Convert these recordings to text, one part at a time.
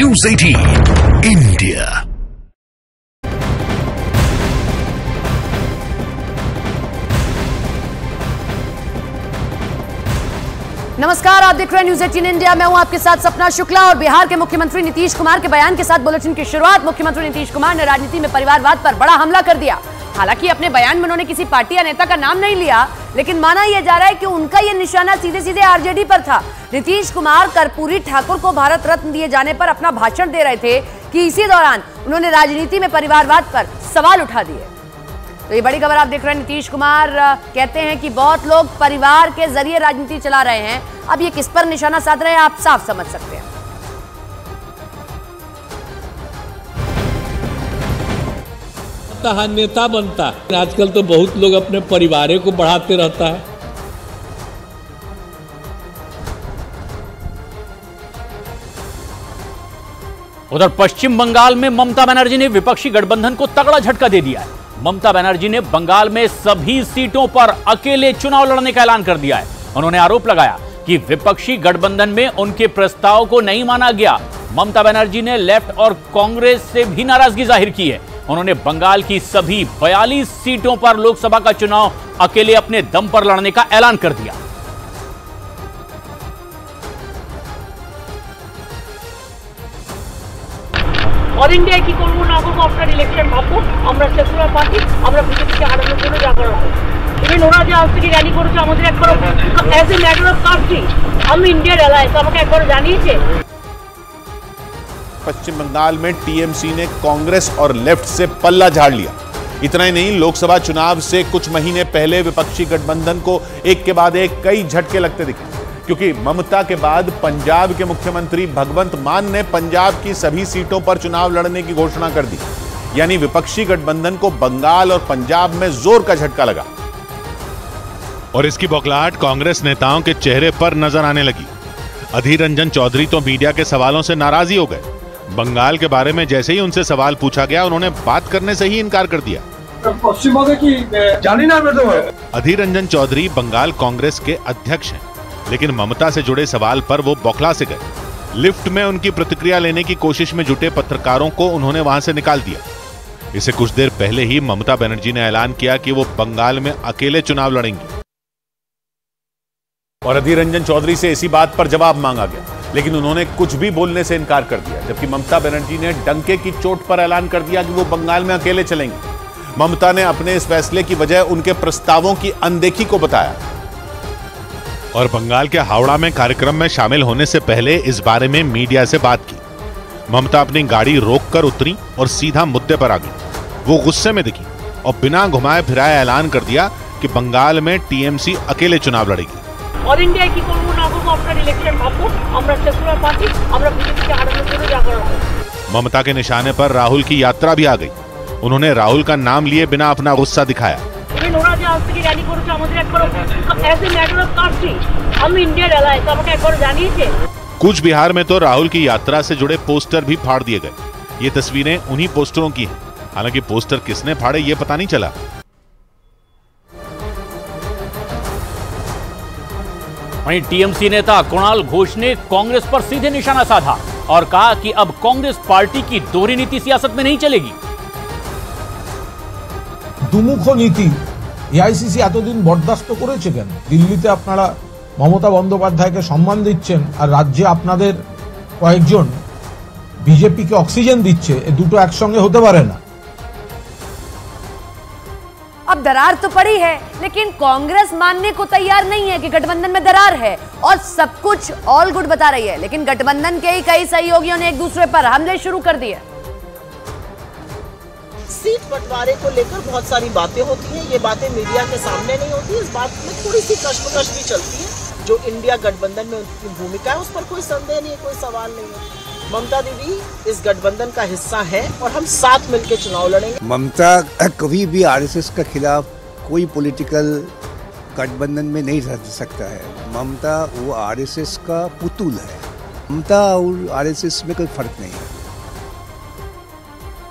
News 18 India। नमस्कार, आप देख रहे हैं न्यूज 18 इंडिया। मैं हूं आपके साथ सपना शुक्ला। और बिहार के मुख्यमंत्री नीतीश कुमार के बयान के साथ बुलेटिन की शुरुआत। मुख्यमंत्री नीतीश कुमार ने राजनीति में परिवारवाद पर बड़ा हमला कर दिया। हालांकि अपने बयान में उन्होंने किसी पार्टी या नेता का नाम नहीं लिया, लेकिन माना यह जा रहा है कि उनका यह निशाना सीधे सीधे आरजेडी पर था। नीतीश कुमार कर्पूरी ठाकुर को भारत रत्न दिए जाने पर अपना भाषण दे रहे थे कि इसी दौरान उन्होंने राजनीति में परिवारवाद पर सवाल उठा दिए। तो ये बड़ी खबर आप देख रहे हैं। नीतीश कुमार कहते हैं कि बहुत लोग परिवार के जरिए राजनीति चला रहे हैं। अब ये किस पर निशाना साध रहे हैं आप साफ समझ सकते हैं। नेता बनता है। आजकल तो बहुत लोग अपने परिवार को बढ़ाते रहता है। उधर पश्चिम बंगाल में ममता बनर्जी ने विपक्षी गठबंधन को तगड़ा झटका दे दिया है। ममता बनर्जी ने बंगाल में सभी सीटों पर अकेले चुनाव लड़ने का ऐलान कर दिया है। उन्होंने आरोप लगाया कि विपक्षी गठबंधन में उनके प्रस्ताव को नहीं माना गया। ममता बनर्जी ने लेफ्ट और कांग्रेस से भी नाराजगी जाहिर की है। उन्होंने बंगाल की सभी 42 सीटों पर लोकसभा का चुनाव अकेले अपने दम पर लड़ने का ऐलान कर दिया। অল ইন্ডিয়ায় কি করবো না করবো আপনার ইলেকশন ভাববো। আমরা সেকুলার পার্টি, আমরা বিজেপিকে হারানোর জন্য জাগরণ করবো। ইভেন ওরা যে আজ থেকে র্যালি করেছে আমাদের একবার as a matter of country আমি ইন্ডিয়ার এলায় তো আমাকে একবার জানিয়েছে। पश्चिम बंगाल में टीएमसी ने कांग्रेस और लेफ्ट से पल्ला झाड़ लिया। इतना ही नहीं, लोकसभा चुनाव से कुछ महीने पहले विपक्षी गठबंधन को एक के बाद एक कई झटके लगते दिखे, क्योंकि ममता के बाद पंजाब के मुख्यमंत्री भगवंत मान ने पंजाब की सभी सीटों पर चुनाव लड़ने की घोषणा कर दी। यानी विपक्षी गठबंधन को बंगाल और पंजाब में जोर का झटका लगा। और इसकी बौखलाहट कांग्रेस नेताओं के चेहरे पर नजर आने लगी। अधीर रंजन चौधरी तो मीडिया के सवालों से नाराज ही हो गए। बंगाल के बारे में जैसे ही उनसे सवाल पूछा गया, उन्होंने बात करने से ही इनकार कर दिया। अधीर रंजन चौधरी बंगाल कांग्रेस के अध्यक्ष हैं, लेकिन ममता से जुड़े सवाल पर वो बौखला से गए। लिफ्ट में उनकी प्रतिक्रिया लेने की कोशिश में जुटे पत्रकारों को उन्होंने वहां से निकाल दिया। इससे कुछ देर पहले ही ममता बनर्जी ने ऐलान किया कि वो बंगाल में अकेले चुनाव लड़ेंगी। और अधीर रंजन चौधरी से इसी बात पर जवाब मांगा गया, लेकिन उन्होंने कुछ भी बोलने से इनकार कर दिया। जबकि ममता बनर्जी ने डंके की चोट पर ऐलान कर दिया कि वो बंगाल में अकेले चलेंगे। ममता ने अपने इस फैसले की वजह उनके प्रस्तावों की अनदेखी को बताया। और बंगाल के हावड़ा में कार्यक्रम में शामिल होने से पहले इस बारे में मीडिया से बात की। ममता अपनी गाड़ी रोककर उतरी और सीधा मुद्दे पर आ गई। वो गुस्से में दिखी और बिना घुमाए फिराए ऐलान कर दिया कि बंगाल में टीएमसी अकेले चुनाव लड़ेगी। অল ইন্ডিয়ায় কি করবো না করবো আপনার ইলেকশন ভাববো। আমরা সেকুলার পার্টি, আমরা বিজেপিকে হারানোর জন্য জাগরণ করবো। ममता के निशाने पर राहुल की यात्रा भी आ गई। उन्होंने राहुल का नाम लिए बिना अपना गुस्सा दिखाया। इवन ওরা যে আজ থেকে র্যালি করেছে আমাদের একবার as a matter of country আমি ইন্ডিয়ার এলায় তো আমাকে একবার জানিয়েছে। कूच बिहार में तो राहुल की यात्रा से जुड़े पोस्टर भी फाड़ दिए गए। ये तस्वीरें उन्हीं पोस्टरों की हैं। हालांकि पोस्टर किसने फाड़े ये पता नहीं चला। वहीं टीएमसी नेता कुणाल घोष ने कांग्रेस पर सीधे निशाना साधा और कहा कि अब कांग्रेस पार्टी की दोहरी नीति सियासत में नहीं चलेगी। দুমুখ নীতি এআইসিসি এতদিন বরদাস্ত করেছে কেন? দিল্লিতে আপনারা মমতা বন্দ্যোপাধ্যায়কে সম্মান দিচ্ছেন আর রাজ্যে আপনাদের কয়েকজন বিজেপিকে অক্সিজেন দিচ্ছে। এই দুটো একসঙ্গে হতে পারে না। अब दरार तो पड़ी है, लेकिन कांग्रेस मानने को तैयार नहीं है कि गठबंधन में दरार है और सब कुछ ऑल गुड बता रही है। लेकिन गठबंधन के ही कई सहयोगियों ने एक दूसरे पर हमले शुरू कर दिए। सीट बंटवारे को लेकर बहुत सारी बातें होती हैं। ये बातें मीडिया के सामने नहीं होती। इस बात में थोड़ी सी कश्मकश भी चलती है। जो इंडिया गठबंधन में उनकी भूमिका है उस पर कोई संदेह नहीं है, कोई सवाल नहीं है। ममता दीदी इस गठबंधन का हिस्सा है और हम साथ मिलकर चुनाव लड़ेंगे। ममता कभी भी आरएसएस के खिलाफ कोई पॉलिटिकल गठबंधन में नहीं रह सकता है। ममता वो आरएसएस का पुतुल है। ममता और आरएसएस में कोई फर्क नहीं है।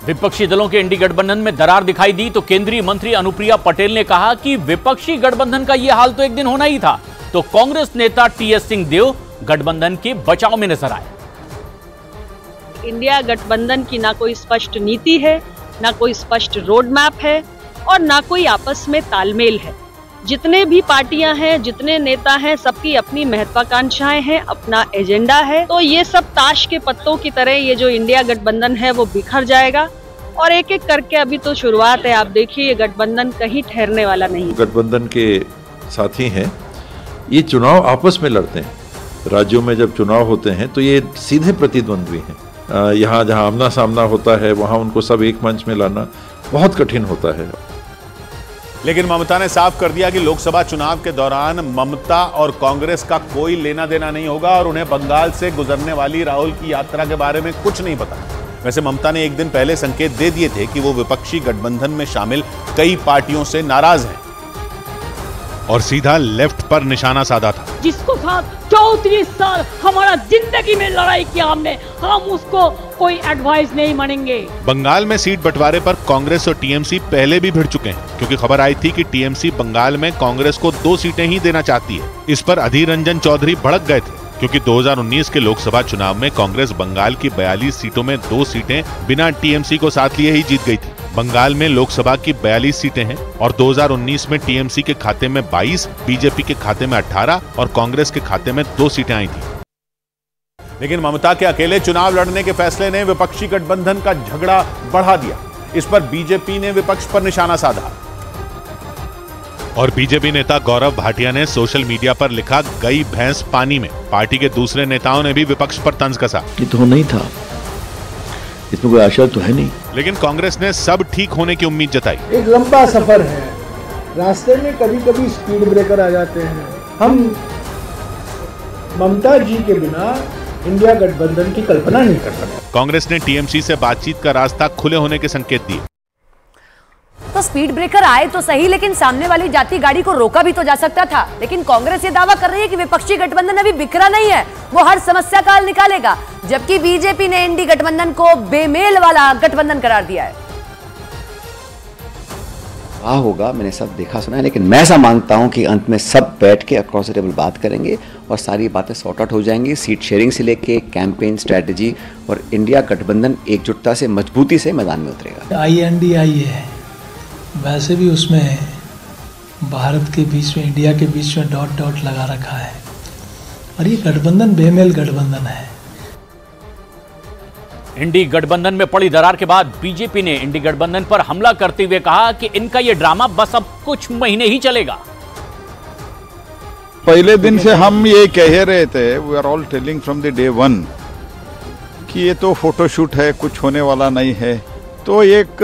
विपक्षी दलों के इंडी गठबंधन में दरार दिखाई दी तो केंद्रीय मंत्री अनुप्रिया पटेल ने कहा कि विपक्षी गठबंधन का यह हाल तो एक दिन होना ही था। तो कांग्रेस नेता टीएस सिंहदेव गठबंधन के बचाव में नजर आए। इंडिया गठबंधन की ना कोई स्पष्ट नीति है, ना कोई स्पष्ट रोड मैप है और ना कोई आपस में तालमेल है। जितने भी पार्टियां हैं, जितने नेता हैं, सबकी अपनी महत्वाकांक्षाएं हैं, अपना एजेंडा है। तो ये सब ताश के पत्तों की तरह ये जो इंडिया गठबंधन है वो बिखर जाएगा और एक एक करके अभी तो शुरुआत है। आप देखिए ये गठबंधन कहीं ठहरने वाला नहीं। गठबंधन के साथी हैं, ये चुनाव आपस में लड़ते हैं। राज्यों में जब चुनाव होते हैं तो ये सीधे प्रतिद्वंद्वी हैं। यहाँ जहाँ आमना सामना होता है वहाँ उनको सब एक मंच में लाना बहुत कठिन होता है। लेकिन ममता ने साफ कर दिया कि लोकसभा चुनाव के दौरान ममता और कांग्रेस का कोई लेना देना नहीं होगा और उन्हें बंगाल से गुजरने वाली राहुल की यात्रा के बारे में कुछ नहीं पता। वैसे ममता ने एक दिन पहले संकेत दे दिए थे कि वो विपक्षी गठबंधन में शामिल कई पार्टियों से नाराज हैं और सीधा लेफ्ट पर निशाना साधा था। जिसको साथ 34 साल हमारा जिंदगी में लड़ाई किया हमने, हम उसको कोई एडवाइस नहीं मानेंगे। बंगाल में सीट बंटवारे पर कांग्रेस और टीएमसी पहले भी भिड़ चुके हैं, क्योंकि खबर आई थी कि टीएमसी बंगाल में कांग्रेस को 2 सीटें ही देना चाहती है। इस पर अधीर रंजन चौधरी भड़क गए थे, क्योंकि 2019 के लोकसभा चुनाव में कांग्रेस बंगाल की 42 सीटों में 2 सीटें बिना टीएमसी को साथ लिए ही जीत गई थी। बंगाल में लोकसभा की 42 सीटें हैं और 2019 में टीएमसी के खाते में 22, बीजेपी के खाते में 18 और कांग्रेस के खाते में 2 सीटें आई थी। लेकिन ममता के अकेले चुनाव लड़ने के फैसले ने विपक्षी गठबंधन का झगड़ा बढ़ा दिया। इस पर बीजेपी ने विपक्ष पर निशाना साधा और बीजेपी नेता गौरव भाटिया ने सोशल मीडिया पर लिखा, गई भैंस पानी में। पार्टी के दूसरे नेताओं ने भी विपक्ष पर तंज कसा। ये तो नहीं था, इसमें कोई आशा तो है नहीं। लेकिन कांग्रेस ने सब ठीक होने की उम्मीद जताई। एक लंबा सफर है, रास्ते में कभी कभी स्पीड ब्रेकर आ जाते हैं। हम ममता जी के बिना इंडिया गठबंधन की कल्पना नहीं कर सकते। कांग्रेस ने टीएमसी से बातचीत का रास्ता खुले होने के संकेत दिए। तो स्पीड ब्रेकर आए तो सही, लेकिन सामने वाली जाती गाड़ी को रोका भी तो जा सकता था। लेकिन कांग्रेस ये दावा कर रही है कि विपक्षी गठबंधन अभी बिखरा नहीं है, वो हर समस्या का हल निकालेगा, जबकि बीजेपी ने इंडी गठबंधन को बेमेल वाला गठबंधन करार दिया है। होगा, मैंने सब देखा सुना है, लेकिन मैं ऐसा मानता हूं कि अंत में सब बैठ के अक्रॉस द टेबल बात करेंगे और सारी बातें सॉर्ट आउट हो जाएंगी। सीट शेयरिंग से लेके कैंपेन स्ट्रेटजी, और इंडिया गठबंधन एकजुटता से मजबूती से मैदान में उतरेगा। INDI है, वैसे भी उसमें भारत के बीच में, इंडिया के बीच में डॉट डॉट लगा रखा है, और ये गठबंधन बेमेल गठबंधन है। इंडी गठबंधन में पड़ी दरार के बाद बीजेपी ने इंडी गठबंधन पर हमला करते हुए कहा कि इनका ये ड्रामा बस अब कुछ महीने ही चलेगा। पहले दिन से हम ये कह रहे थे, we are all telling from the day 1 कि ये तो फोटोशूट है, कुछ होने वाला नहीं है। तो एक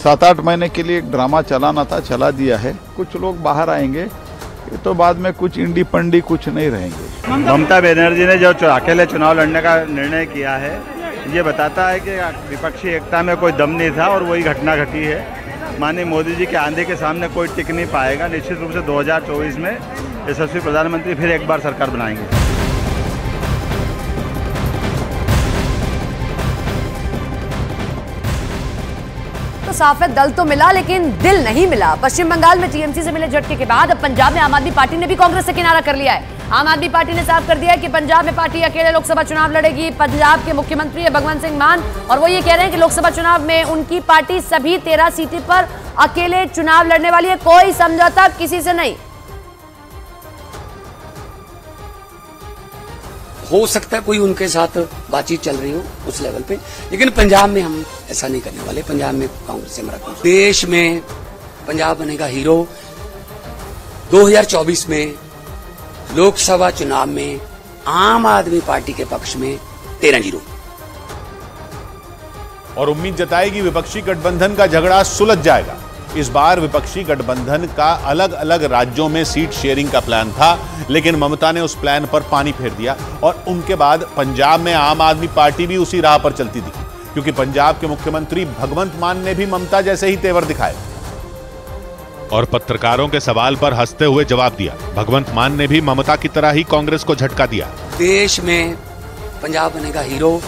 7-8 महीने के लिए एक ड्रामा चलाना था, चला दिया है। कुछ लोग बाहर आएंगे, ये तो बाद में कुछ इंडी पंडी कुछ नहीं रहेंगे। ममता बनर्जी ने जो अकेले चुनाव लड़ने का निर्णय किया है, ये बताता है कि विपक्षी एकता में कोई दम नहीं था और वही घटना घटी है। माननीय मोदी जी के आंधे के सामने कोई टिक नहीं पाएगा। निश्चित रूप से 2024 में यशस्वी प्रधानमंत्री फिर एक बार सरकार बनाएंगे। तो साफ है, दल तो मिला लेकिन दिल नहीं मिला। पश्चिम बंगाल में टीएमसी से मिले झटके के बाद अब पंजाब में आम आदमी पार्टी ने भी कांग्रेस से किनारा कर लिया है। आम आदमी पार्टी ने साफ कर दिया है कि पंजाब में पार्टी अकेले लोकसभा चुनाव लड़ेगी। पंजाब के मुख्यमंत्री है भगवंत सिंह मान, और वो ये कह रहे हैं कि लोकसभा चुनाव में उनकी पार्टी सभी 13 सीटों पर अकेले चुनाव लड़ने वाली है, कोई समझौता किसी से नहीं। हो सकता है कोई उनके साथ बातचीत चल रही हो उस लेवल पे, लेकिन पंजाब में हम ऐसा नहीं करने वाले। पंजाब में कांग्रेस से हमारा देश में पंजाब बनेगा हीरो। 2024 में लोकसभा चुनाव में आम आदमी पार्टी के पक्ष में 13 हीरो। और उम्मीद जताएगी विपक्षी गठबंधन का झगड़ा सुलझ जाएगा। इस बार विपक्षी गठबंधन का अलग अलग राज्यों में सीट शेयरिंग का प्लान था, लेकिन ममता ने उस प्लान पर पानी फेर दिया और उनके बाद पंजाब में आम आदमी पार्टी भी उसी राह पर चलती दिखी, क्योंकि पंजाब के मुख्यमंत्री भगवंत मान ने भी ममता जैसे ही तेवर दिखाए और पत्रकारों के सवाल पर हंसते हुए जवाब दिया। भगवंत मान ने भी ममता की तरह ही कांग्रेस को झटका दिया। देश में पंजाब बनेगा हीरो।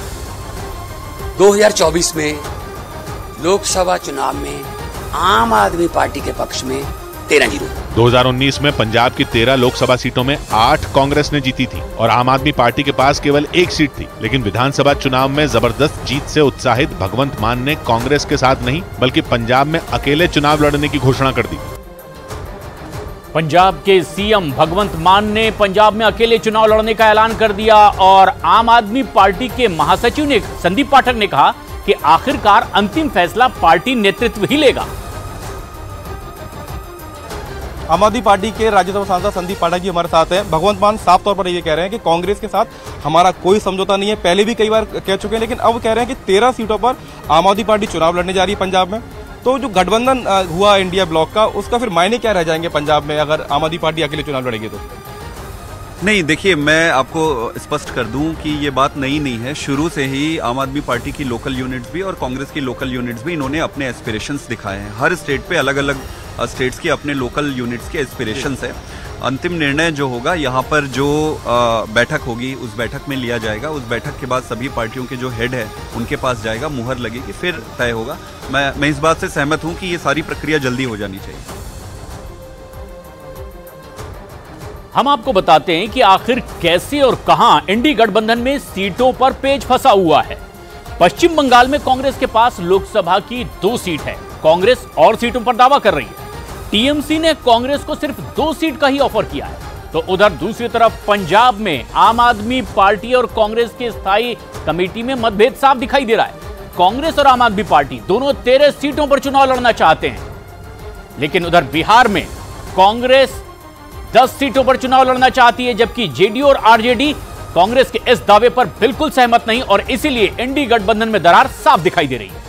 2024 में लोकसभा चुनाव में आम आदमी पार्टी के पक्ष में 13-0। 2019 में पंजाब की 13 लोकसभा सीटों में 8 कांग्रेस ने जीती थी और आम आदमी पार्टी के पास केवल 1 सीट थी। लेकिन विधानसभा चुनाव में जबरदस्त जीत से उत्साहित भगवंत मान ने कांग्रेस के साथ नहीं बल्कि पंजाब में अकेले चुनाव लड़ने की घोषणा कर दी। पंजाब के सीएम भगवंत मान ने पंजाब में अकेले चुनाव लड़ने का ऐलान कर दिया और आम आदमी पार्टी के महासचिव ने संदीप पाठक ने कहा कि आखिरकार अंतिम फैसला पार्टी नेतृत्व ही लेगा। आम आदमी पार्टी के राज्यसभा सांसद संदीप पाठक जी हमारे साथ हैं। भगवंत मान साफ तौर पर ये कह रहे हैं कि कांग्रेस के साथ हमारा कोई समझौता नहीं है, पहले भी कई बार कह चुके हैं, लेकिन अब कह रहे हैं कि 13 सीटों पर आम आदमी पार्टी चुनाव लड़ने जा रही है पंजाब में। तो जो गठबंधन हुआ इंडिया ब्लॉक का, उसका फिर मायने क्या रह जाएंगे पंजाब में अगर आम आदमी पार्टी अकेले चुनाव लड़ेगी तो? नहीं, देखिए, मैं आपको स्पष्ट कर दूं कि ये बात नई नहीं है। शुरू से ही आम आदमी पार्टी की लोकल यूनिट्स भी और कांग्रेस की लोकल यूनिट्स भी इन्होंने अपने एस्पिरेशंस दिखाए हैं। हर स्टेट पे अलग अलग स्टेट्स की अपने लोकल यूनिट्स के एस्पिरेशंस है। अंतिम निर्णय जो होगा यहाँ पर जो बैठक होगी उस बैठक में लिया जाएगा। उस बैठक के बाद सभी पार्टियों के जो हेड है उनके पास जाएगा, मुहर लगेगी, फिर तय होगा। मैं इस बात से सहमत हूँ कि ये सारी प्रक्रिया जल्दी हो जानी चाहिए। हम आपको बताते हैं कि आखिर कैसे और कहां इंडी गठबंधन में सीटों पर पेच फंसा हुआ है। पश्चिम बंगाल में कांग्रेस के पास लोकसभा की 2 सीट है। कांग्रेस और सीटों पर दावा कर रही है। टीएमसी ने कांग्रेस को सिर्फ 2 सीट का ही ऑफर किया है। तो उधर दूसरी तरफ पंजाब में आम आदमी पार्टी और कांग्रेस की स्थायी कमेटी में मतभेद साफ दिखाई दे रहा है। कांग्रेस और आम आदमी पार्टी दोनों 13 सीटों पर चुनाव लड़ना चाहते हैं, लेकिन उधर बिहार में कांग्रेस 10 सीटों पर चुनाव लड़ना चाहती है, जबकि जेडीयू और आरजेडी कांग्रेस के इस दावे पर बिल्कुल सहमत नहीं और इसीलिए इंडी गठबंधन में दरार साफ दिखाई दे रही है।